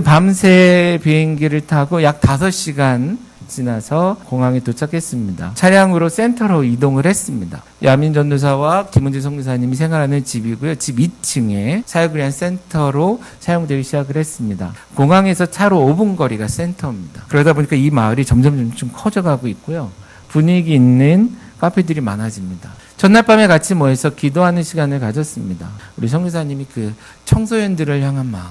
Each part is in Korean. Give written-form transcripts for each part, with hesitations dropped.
밤새 비행기를 타고 약 5시간 지나서 공항에 도착했습니다. 차량으로 센터로 이동을 했습니다. 야민 전도사와 김은지 선교사님이 생활하는 집이고요. 집 2층에 사역을 위한 센터로 사용되기 시작을 했습니다. 공항에서 차로 5분 거리가 센터입니다. 그러다 보니까 이 마을이 점점 좀 커져가고 있고요. 분위기 있는 카페들이 많아집니다. 전날 밤에 같이 모여서 기도하는 시간을 가졌습니다. 우리 선교사님이 그 청소년들을 향한 마음,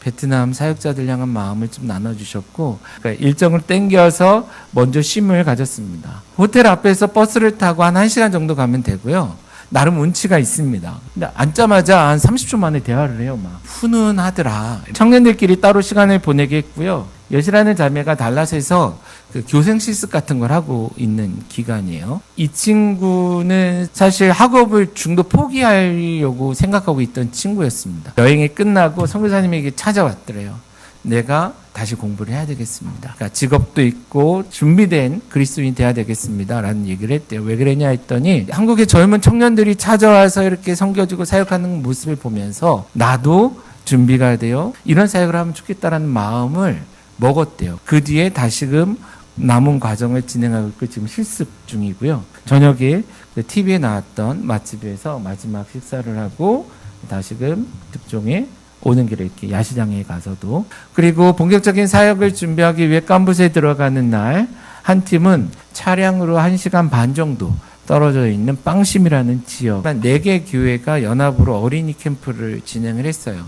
베트남 사역자들 향한 마음을 좀 나눠주셨고, 그러니까 일정을 땡겨서 먼저 쉼을 가졌습니다. 호텔 앞에서 버스를 타고 한 1시간 정도 가면 되고요. 나름 운치가 있습니다. 근데 앉자마자 한 30초 만에 대화를 해요. 막 훈훈하더라. 청년들끼리 따로 시간을 보내게 했고요. 여시라는 자매가 달랏에서 그 교생 실습 같은 걸 하고 있는 기간이에요. 이 친구는 사실 학업을 중도 포기하려고 생각하고 있던 친구였습니다. 여행이 끝나고 선교사님에게 찾아왔더래요. 내가 다시 공부를 해야 되겠습니다. 그러니까 직업도 있고 준비된 그리스도인이 돼야 되겠습니다. 라는 얘기를 했대요. 왜 그러냐 했더니 한국의 젊은 청년들이 찾아와서 이렇게 섬겨주고 사역하는 모습을 보면서 나도 준비가 돼요. 이런 사역을 하면 좋겠다라는 마음을 먹었대요. 그 뒤에 다시금 남은 과정을 진행하고 있고 지금 실습 중이고요. 저녁에 TV에 나왔던 맛집에서 마지막 식사를 하고 다시금 득종에 오는 길에 이렇게 야시장에 가서도, 그리고 본격적인 사역을 준비하기 위해 깜부스에 들어가는 날 한 팀은 차량으로 1시간 반 정도 떨어져 있는 빵심이라는 지역 4개 교회가 연합으로 어린이 캠프를 진행을 했어요.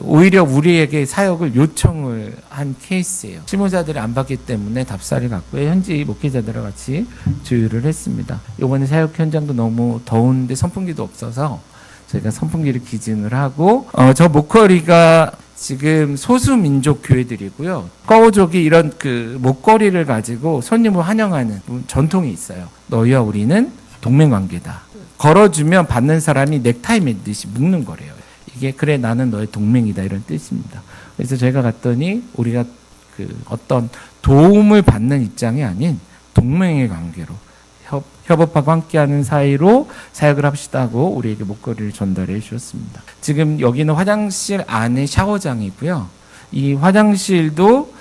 오히려 우리에게 사역을 요청을 한 케이스예요. 실무자들이 안 받기 때문에 답사를 갖고 현지 목회자들과 같이 조율을 했습니다. 이번에 사역 현장도 너무 더운데 선풍기도 없어서 저희가 선풍기를 기증을 하고, 저 목걸이가 지금 소수민족 교회들이고요. 꺼우족이 이런 그 목걸이를 가지고 손님을 환영하는 전통이 있어요. 너희와 우리는 동맹관계다. 걸어주면 받는 사람이 넥타이 매듯이 묶는 거래요. 이게 그래 나는 너의 동맹이다 이런 뜻입니다. 그래서 제가 갔더니 우리가 그 어떤 도움을 받는 입장이 아닌 동맹의 관계로 협업하고 함께하는 사이로 사역을 합시다고 우리에게 목걸이를 전달해 주셨습니다. 지금 여기는 화장실 안에 샤워장이고요. 이 화장실도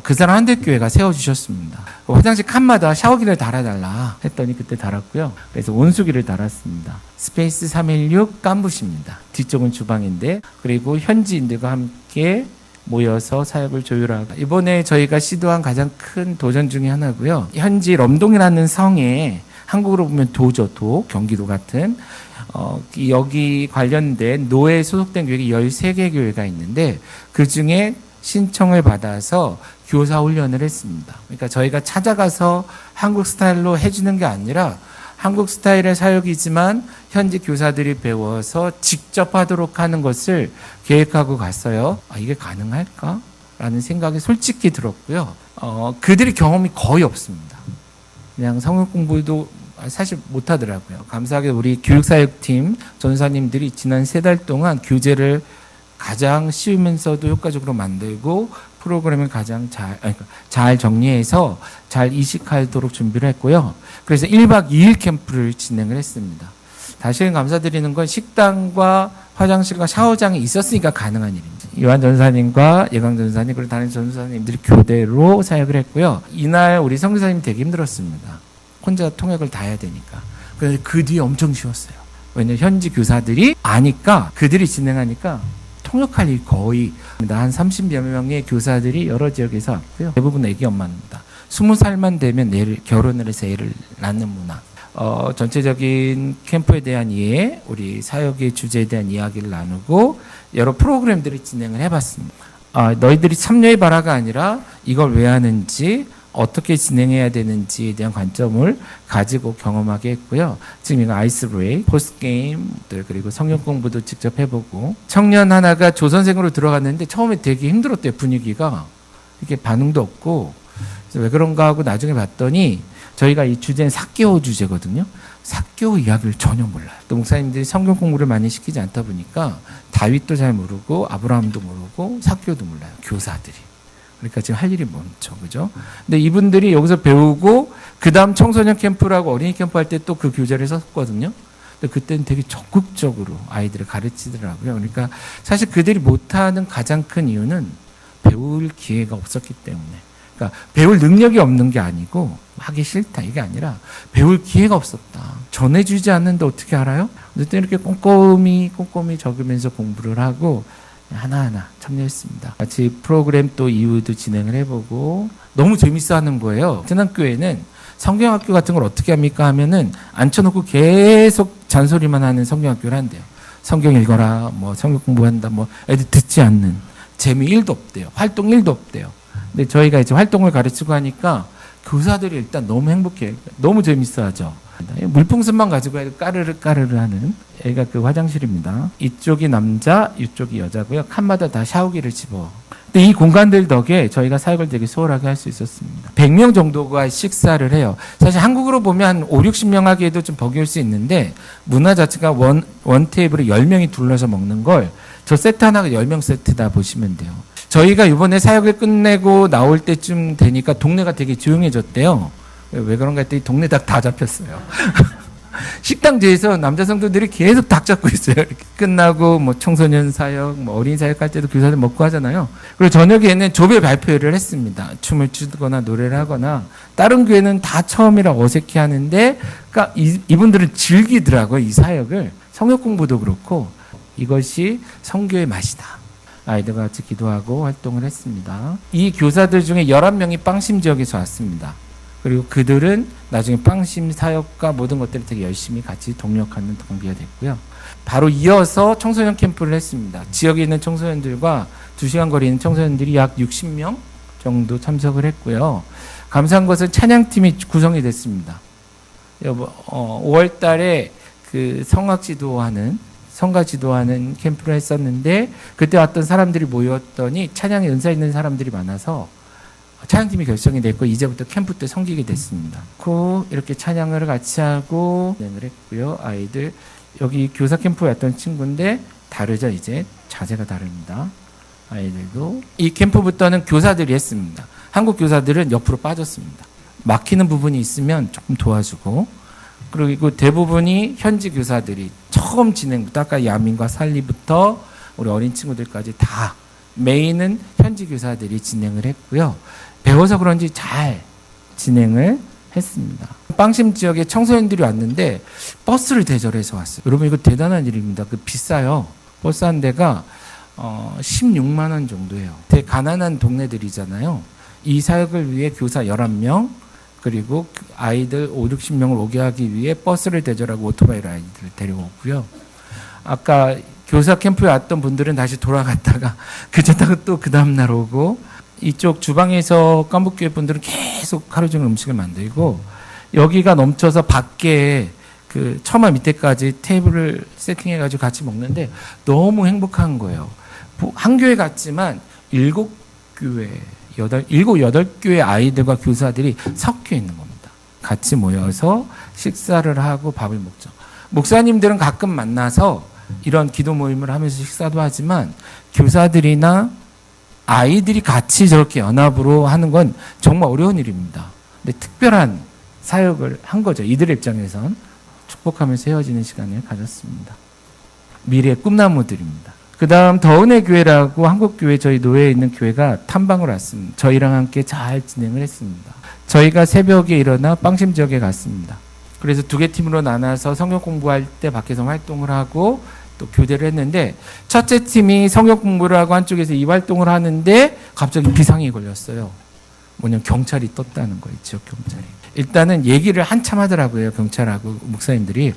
그 사람 한대교회가 세워주셨습니다. 화장실 칸마다 샤워기를 달아달라 했더니 그때 달았고요. 그래서 온수기를 달았습니다. 스페이스 316 깜부시입니다. 뒤쪽은 주방인데, 그리고 현지인들과 함께 모여서 사역을 조율하고, 이번에 저희가 시도한 가장 큰 도전 중에 하나고요. 현지 럼동이라는 성에 한국으로 보면 도죠, 경기도 같은 여기 관련된 노예 소속된 교회가 13개 교회가 있는데 그 중에 신청을 받아서 교사 훈련을 했습니다. 그러니까 저희가 찾아가서 한국 스타일로 해주는 게 아니라 한국 스타일의 사역이지만 현지 교사들이 배워서 직접 하도록 하는 것을 계획하고 갔어요. 이게 가능할까? 라는 생각이 솔직히 들었고요. 그들이 경험이 거의 없습니다. 그냥 성경 공부도 사실 못하더라고요. 감사하게 우리 교육사역팀 전사님들이 지난 3달 동안 교재를 가장 쉬우면서도 효과적으로 만들고 프로그램을 가장 잘 정리해서 잘 이식하도록 준비를 했고요. 그래서 1박 2일 캠프를 진행을 했습니다. 다시 감사드리는 건 식당과 화장실과 샤워장이 있었으니까 가능한 일입니다. 요한 전사님과 예강 전사님 그리고 다른 전사님들이 교대로 사역을 했고요. 이날 우리 선교사님 되게 힘들었습니다. 혼자 통역을 다 해야 되니까. 그래서 그 뒤에 엄청 쉬웠어요. 왜냐하면 현지 교사들이 아니까, 그들이 진행하니까 통역할 일이 거의 한 30여 명의 교사들이 여러 지역에서 왔고요. 대부분 애기 엄마입니다. 20살만 되면 결혼을 해서 애를 낳는 문화. 전체적인 캠프에 대한 이해, 우리 사역의 주제에 대한 이야기를 나누고 여러 프로그램들을 진행을 해봤습니다. 너희들이 참여해봐라가 아니라 이걸 왜 하는지, 어떻게 진행해야 되는지에 대한 관점을 가지고 경험하게 했고요. 지금 이거 아이스 브레이크, 포스트 게임들, 그리고 성경 공부도 직접 해보고, 청년 하나가 조선생으로 들어갔는데 처음에 되게 힘들었대요. 분위기가 이렇게 반응도 없고. 그래서 왜 그런가 하고 나중에 봤더니 저희가 이 주제는 사개오 주제거든요. 사개오 이야기를 전혀 몰라요. 또 목사님들이 성경 공부를 많이 시키지 않다 보니까 다윗도 잘 모르고 아브라함도 모르고 사개오도 몰라요. 교사들이. 그러니까 지금 할 일이 많죠. 그죠? 근데 이분들이 여기서 배우고, 그 다음 청소년 캠프라고 어린이 캠프 할 때 또 그 교재를 썼거든요. 근데 그때는 되게 적극적으로 아이들을 가르치더라고요. 그러니까 사실 그들이 못하는 가장 큰 이유는 배울 기회가 없었기 때문에. 그러니까 배울 능력이 없는 게 아니고 하기 싫다 이게 아니라 배울 기회가 없었다. 전해주지 않는데 어떻게 알아요? 어쨌든 이렇게 꼼꼼히 적으면서 공부를 하고 하나하나 참여했습니다. 같이 프로그램 또 이후도 진행을 해보고 너무 재밌어 하는 거예요. 신앙교회는 성경학교 같은 걸 어떻게 합니까 하면은 앉혀놓고 계속 잔소리만 하는 성경학교를 한대요. 성경 읽어라, 뭐 성경 공부한다, 뭐 애들 듣지 않는 재미 1도 없대요. 활동 1도 없대요. 근데 저희가 이제 활동을 가르치고 하니까 교사들이 일단 너무 행복해요. 너무 재밌어 하죠. 물풍선만 가지고 까르르 하는 여기가 그 화장실입니다. 이쪽이 남자, 이쪽이 여자고요. 칸마다 다 샤워기를 집어. 근데 이 공간들 덕에 저희가 사역을 되게 수월하게 할 수 있었습니다. 100명 정도가 식사를 해요. 사실 한국으로 보면 한 5, 60명 하기에도 좀 버거울 수 있는데 문화 자체가 원 테이블에 10명이 둘러서 먹는 걸 저 세트 하나가 10명 세트다 보시면 돼요. 저희가 이번에 사역을 끝내고 나올 때쯤 되니까 동네가 되게 조용해졌대요. 왜 그런가 했더니 동네 닭 다 잡혔어요. 식당 뒤에서 남자 성도들이 계속 닭 잡고 있어요. 이렇게 끝나고 뭐 청소년 사역, 뭐 어린 사역 할 때도 교사들 먹고 하잖아요. 그리고 저녁에는 조별 발표를 했습니다. 춤을 추거나 노래를 하거나 다른 교회는 다 처음이라 어색해 하는데 그러니까 이분들은 즐기더라고요. 이 사역을. 성역 공부도 그렇고 이것이 성교의 맛이다. 아이들과 같이 기도하고 활동을 했습니다. 이 교사들 중에 11명이 빵심 지역에서 왔습니다. 그리고 그들은 나중에 빵심 사역과 모든 것들을 되게 열심히 같이 동력하는 동기가 됐고요. 바로 이어서 청소년 캠프를 했습니다. 지역에 있는 청소년들과 2시간 거리에 있는 청소년들이 약 60명 정도 참석을 했고요. 감사한 것은 찬양팀이 구성이 됐습니다. 5월 달에 그 성가 지도하는 캠프를 했었는데 그때 왔던 사람들이 모였더니 찬양에 은사 있는 사람들이 많아서 찬양팀이 결성이 됐고 이제부터 캠프 때 섬기게 됐습니다. 이렇게 찬양을 같이 하고 진행을 했고요. 아이들 여기 교사 캠프에 왔던 친구인데 다르죠. 이제 자세가 다릅니다. 아이들도 이 캠프부터는 교사들이 했습니다. 한국 교사들은 옆으로 빠졌습니다. 막히는 부분이 있으면 조금 도와주고 그리고 대부분이 현지 교사들이 처음 진행부터 아까 야민과 살리부터 우리 어린 친구들까지 다 메인은 현지 교사들이 진행을 했고요. 배워서 그런지 잘 진행을 했습니다. 빵심 지역에 청소년들이 왔는데 버스를 대절해서 왔어요. 여러분 이거 대단한 일입니다. 비싸요. 버스 한 대가 16만 원 정도예요. 되게 가난한 동네들이잖아요. 이 사역을 위해 교사 11명 그리고 아이들 5, 60명을 오게 하기 위해 버스를 대절하고 오토바이로 아이들을 데려오고요. 아까 교사 캠프에 왔던 분들은 다시 돌아갔다가 그쳤다가 또 그 다음날 오고 이쪽 주방에서 깐북교회 분들은 계속 하루 종일 음식을 만들고 여기가 넘쳐서 밖에 그 처마 밑에까지 테이블을 세팅해가지고 같이 먹는데 너무 행복한 거예요. 한 교회 같지만 7교회 8교회 아이들과 교사들이 섞여 있는 겁니다. 같이 모여서 식사를 하고 밥을 먹죠. 목사님들은 가끔 만나서 이런 기도 모임을 하면서 식사도 하지만 교사들이나 아이들이 같이 저렇게 연합으로 하는 건 정말 어려운 일입니다. 근데 특별한 사역을 한 거죠. 이들의 입장에선 축복하면서 헤어지는 시간을 가졌습니다. 미래의 꿈나무들입니다. 그 다음 더은의 교회라고 한국교회 저희 노예에 있는 교회가 탐방을 왔습니다. 저희랑 함께 잘 진행을 했습니다. 저희가 새벽에 일어나 빵심 지역에 갔습니다. 그래서 2개 팀으로 나눠서 성경 공부할 때 밖에서 활동을 하고 또 교대를 했는데 첫째 팀이 성경 공부를 하고 한쪽에서 이 활동을 하는데 갑자기 비상이 걸렸어요. 뭐냐면 경찰이 떴다는 거예요. 지역 경찰이. 일단은 얘기를 한참 하더라고요. 경찰하고 목사님들이.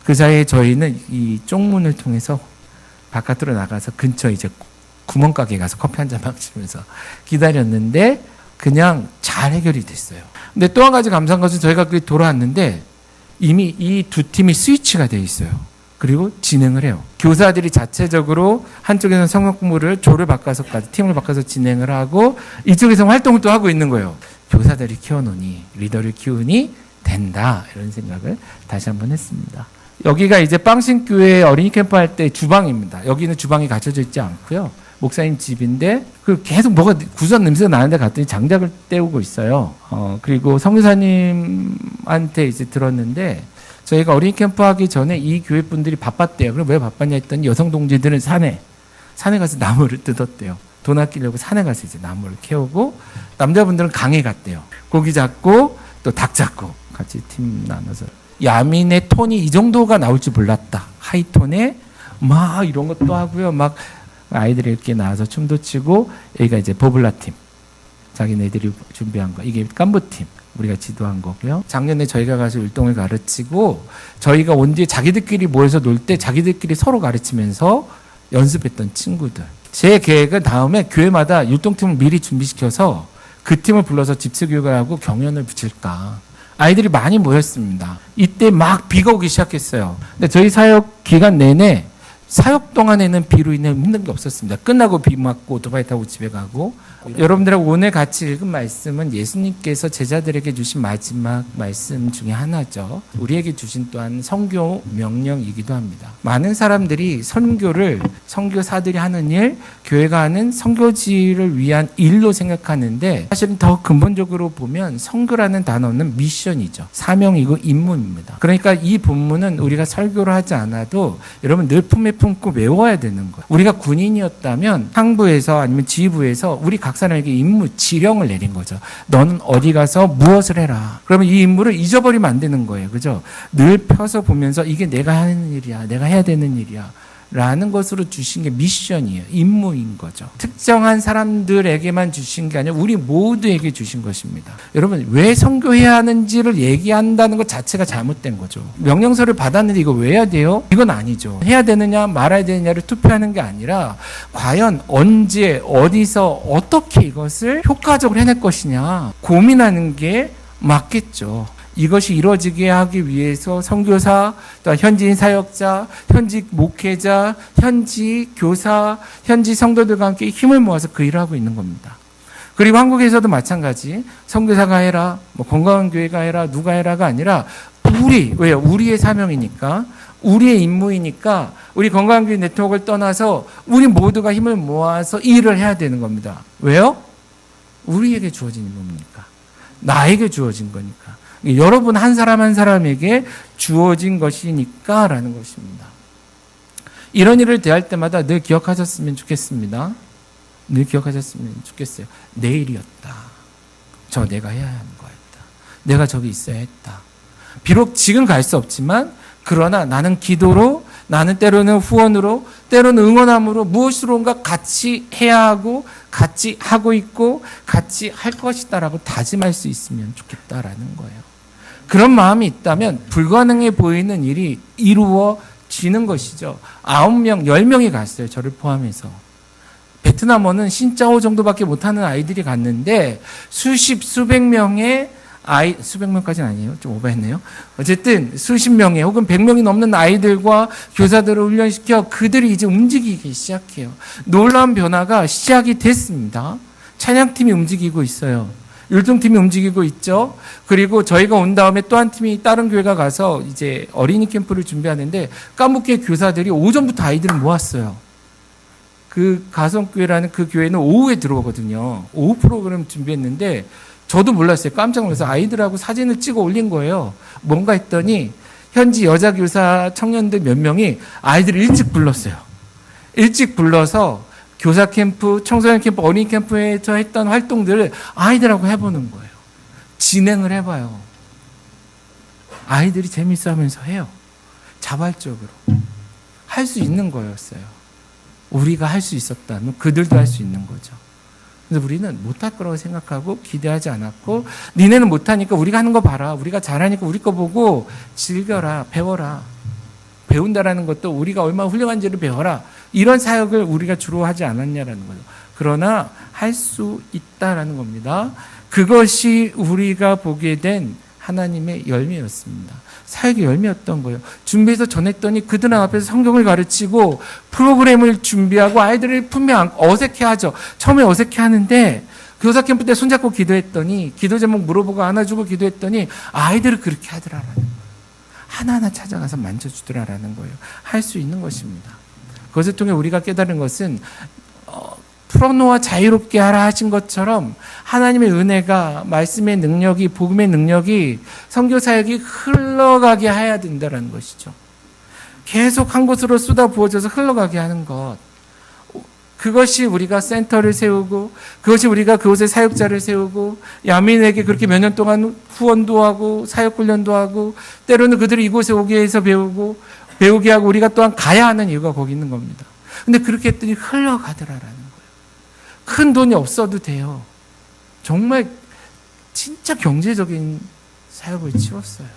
그 사이에 저희는 이 쪽문을 통해서 바깥으로 나가서 근처 이제 구멍가게 가서 커피 한 잔 마시면서 기다렸는데 그냥 잘 해결이 됐어요. 근데 또 한 가지 감사한 것은 저희가 돌아왔는데 이미 이 2팀이 스위치가 돼 있어요. 그리고 진행을 해요. 교사들이 자체적으로 한쪽에서는 성경 공부를 조를 바꿔서까지 팀을 바꿔서 진행을 하고 이쪽에서 활동을 또 하고 있는 거예요. 교사들이 키워놓으니 리더를 키우니 된다 이런 생각을 다시 한번 했습니다. 여기가 이제 빵신교회 어린이 캠프 할 때 주방입니다. 여기는 주방이 갖춰져 있지 않고요. 목사님 집인데 그 계속 뭐가 구수한 냄새가 나는데 갔더니 장작을 때우고 있어요. 그리고 성교사님한테 이제 들었는데 저희가 어린이 캠프 하기 전에 이 교회 분들이 바빴대요. 그럼 왜 바빴냐 했더니 여성 동지들은 산에 가서 나무를 뜯었대요. 돈 아끼려고 산에 가서 이제 나무를 캐오고, 남자분들은 강에 갔대요. 고기 잡고 또 닭 잡고 같이 팀 나눠서. 야민의 톤이 이 정도가 나올 줄 몰랐다. 하이톤에 막 이런 것도 하고요. 막 아이들이 이렇게 나와서 춤도 추고, 여기가 이제 보블라 팀. 자기네들이 준비한 거. 이게 깐부팀. 우리가 지도한 거고요. 작년에 저희가 가서 율동을 가르치고, 저희가 온 뒤에 자기들끼리 모여서 놀 때 자기들끼리 서로 가르치면서 연습했던 친구들. 제 계획은 다음에 교회마다 율동팀을 미리 준비시켜서 그 팀을 불러서 집수교육을 하고 경연을 붙일까. 아이들이 많이 모였습니다. 이때 막 비가 오기 시작했어요. 근데 저희 사역 기간 내내, 사역 동안에는 비로 인해 힘든 게 없었습니다. 끝나고 비 맞고 오토바이 타고 집에 가고. 여러분들하고 오늘 같이 읽은 말씀은 예수님께서 제자들에게 주신 마지막 말씀 중에 하나죠. 우리에게 주신 또한 선교 명령이기도 합니다. 많은 사람들이 선교를 선교사들이 하는 일, 교회가 하는 선교지를 위한 일로 생각하는데, 사실은 더 근본적으로 보면 선교라는 단어는 미션이죠. 사명이고 임무입니다. 그러니까 이 본문은 우리가 설교를 하지 않아도 여러분 늘 품에 품고 외워야 되는 거예요. 우리가 군인이었다면 상부에서 아니면 지휘부에서 우리 각 사람에게 임무, 지령을 내린 거죠. 너는 어디 가서 무엇을 해라. 그러면 이 임무를 잊어버리면 안 되는 거예요. 그죠? 늘 펴서 보면서 이게 내가 하는 일이야. 내가 해야 되는 일이야. 라는 것으로 주신 게 미션이에요. 임무인 거죠. 특정한 사람들에게만 주신 게 아니라 우리 모두에게 주신 것입니다. 여러분, 왜 선교해야 하는지를 얘기한다는 것 자체가 잘못된 거죠. 명령서를 받았는데 이거 왜 해야 돼요? 이건 아니죠. 해야 되느냐 말아야 되느냐를 투표하는 게 아니라 과연 언제 어디서 어떻게 이것을 효과적으로 해낼 것이냐 고민하는 게 맞겠죠. 이것이 이루어지게 하기 위해서 선교사, 또 현지인 사역자, 현지 목회자, 현지 교사, 현지 성도들과 함께 힘을 모아서 그 일을 하고 있는 겁니다. 그리고 한국에서도 마찬가지. 선교사가 해라, 뭐 건강한 교회가 해라, 누가 해라가 아니라 왜요? 우리의 사명이니까, 우리의 임무이니까 우리 건강한 교회 네트워크를 떠나서 우리 모두가 힘을 모아서 이 일을 해야 되는 겁니다. 왜요? 우리에게 주어진 임무입니까? 나에게 주어진 거니까. 여러분 한 사람 한 사람에게 주어진 것이니까 라는 것입니다. 이런 일을 대할 때마다 늘 기억하셨으면 좋겠습니다. 늘 기억하셨으면 좋겠어요. 내일이었다. 내가 해야 하는 거였다. 내가 저기 있어야 했다. 비록 지금 갈 수 없지만 그러나 나는 기도로, 나는 때로는 후원으로, 때로는 응원함으로 무엇으로인가 같이 해야 하고 같이 하고 있고 같이 할 것이다라고 다짐할 수 있으면 좋겠다라는 거예요. 그런 마음이 있다면 불가능해 보이는 일이 이루어지는 것이죠. 9명, 10명이 갔어요. 저를 포함해서. 베트남어는 신짜오 정도밖에 못하는 아이들이 갔는데 수백 명의 수백 명까지는 아니에요. 좀 오버했네요. 어쨌든 수십 명의 혹은 100명이 넘는 아이들과 교사들을 훈련시켜 그들이 이제 움직이기 시작해요. 놀라운 변화가 시작이 됐습니다. 찬양팀이 움직이고 있어요. 율동팀이 움직이고 있죠. 그리고 저희가 온 다음에 또 한 팀이 다른 교회가 가서 이제 어린이 캠프를 준비하는데 깐부교회 교사들이 오전부터 아이들을 모았어요. 그 가성교회라는 그 교회는 오후에 들어오거든요. 오후 프로그램 준비했는데 저도 몰랐어요. 깜짝 놀라서 아이들하고 사진을 찍어 올린 거예요. 뭔가 했더니 현지 여자 교사 청년들 몇 명이 아이들을 일찍 불렀어요. 일찍 불러서 교사 캠프, 청소년 캠프, 어린이 캠프에서 했던 활동들을 아이들하고 해보는 거예요. 진행을 해봐요. 아이들이 재밌어 하면서 해요. 자발적으로. 할 수 있는 거였어요. 우리가 할 수 있었다면 그들도 할 수 있는 거죠. 그래서 우리는 못할 거라고 생각하고 기대하지 않았고, 니네는 못하니까 우리가 하는 거 봐라. 우리가 잘하니까 우리 거 보고 즐겨라, 배워라. 배운다라는 것도 우리가 얼마나 훌륭한지를 배워라. 이런 사역을 우리가 주로 하지 않았냐라는 거죠. 그러나 할 수 있다라는 겁니다. 그것이 우리가 보게 된 하나님의 열매였습니다. 사역의 열매였던 거예요. 준비해서 전했더니 그들 앞에서 성경을 가르치고 프로그램을 준비하고 아이들을 품에 안고 어색해하죠. 처음에 어색해하는데 교사 캠프 때 손잡고 기도했더니 기도 제목 물어보고 안아주고 기도했더니 아이들을 그렇게 하더라라는 거예요. 하나하나 찾아가서 만져주더라라는 거예요. 할 수 있는 것입니다. 그것을 통해 우리가 깨달은 것은 풀어놓아 자유롭게 하라 하신 것처럼 하나님의 은혜가, 말씀의 능력이, 복음의 능력이 선교사역이 흘러가게 해야 된다는 것이죠. 계속 한 곳으로 쏟아 부어져서 흘러가게 하는 것. 그것이 우리가 센터를 세우고, 그것이 우리가 그곳에 사역자를 세우고, 야민에게 그렇게 몇 년 동안 후원도 하고 사역훈련도 하고, 때로는 그들이 이곳에 오게 해서 배우게 하고, 우리가 또한 가야 하는 이유가 거기 있는 겁니다. 근데 그렇게 했더니 흘러가더라라는 거예요. 큰 돈이 없어도 돼요. 정말 진짜 경제적인 사역을 치렀어요.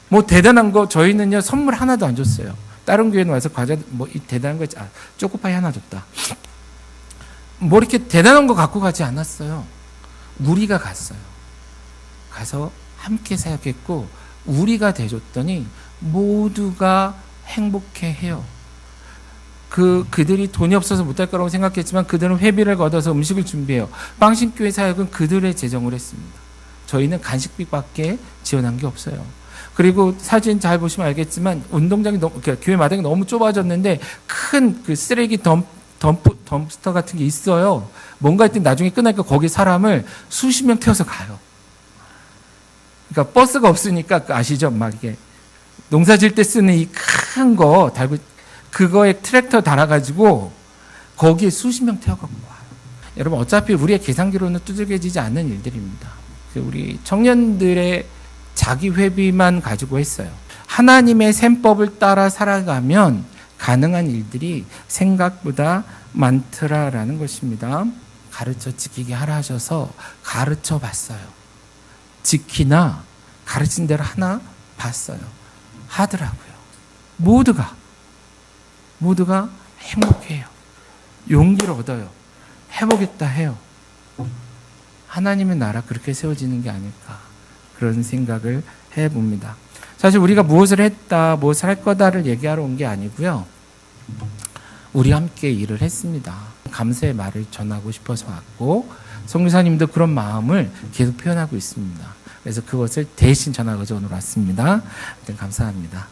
뭐 대단한 거 저희는요 선물 하나도 안 줬어요. 다른 교회는 와서 과자 뭐 이 대단한 거 초코파이 하나 줬다. 뭐 이렇게 대단한 거 갖고 가지 않았어요. 우리가 갔어요. 가서 함께 사역했고 우리가 대줬더니 모두가 행복해해요. 그들이 돈이 없어서 못할 거라고 생각했지만 그들은 회비를 걷어서 음식을 준비해요. 빵신교회 사역은 그들의 재정을 했습니다. 저희는 간식비밖에 지원한 게 없어요. 그리고 사진 잘 보시면 알겠지만 운동장이 교회 마당이 너무 좁아졌는데 큰 그 쓰레기 덤스터 같은 게 있어요. 뭔가 했더니 나중에 끝나니까 거기 사람을 수십 명 태워서 가요. 그러니까 버스가 없으니까 아시죠? 막 이게 농사 질 때 쓰는 이 큰 거 달고 그거에 트랙터 달아가지고 거기에 수십 명 태워갖고 와요. 여러분 어차피 우리의 계산기로는 두들겨지지 않는 일들입니다. 우리 청년들의 자기 회비만 가지고 했어요. 하나님의 셈법을 따라 살아가면 가능한 일들이 생각보다 많더라라는 것입니다. 가르쳐 지키게 하라 하셔서 가르쳐 봤어요. 지키나 가르친 대로 하나 봤어요. 하더라고요. 모두가 행복해요. 용기를 얻어요. 해보겠다 해요. 하나님의 나라 그렇게 세워지는 게 아닐까 그런 생각을 해봅니다. 사실 우리가 무엇을 했다, 무엇을 할 거다를 얘기하러 온 게 아니고요. 우리 함께 일을 했습니다. 감사의 말을 전하고 싶어서 왔고 성교사님도 그런 마음을 계속 표현하고 있습니다. 그래서 그것을 대신 전하고자 오늘 왔습니다. 감사합니다.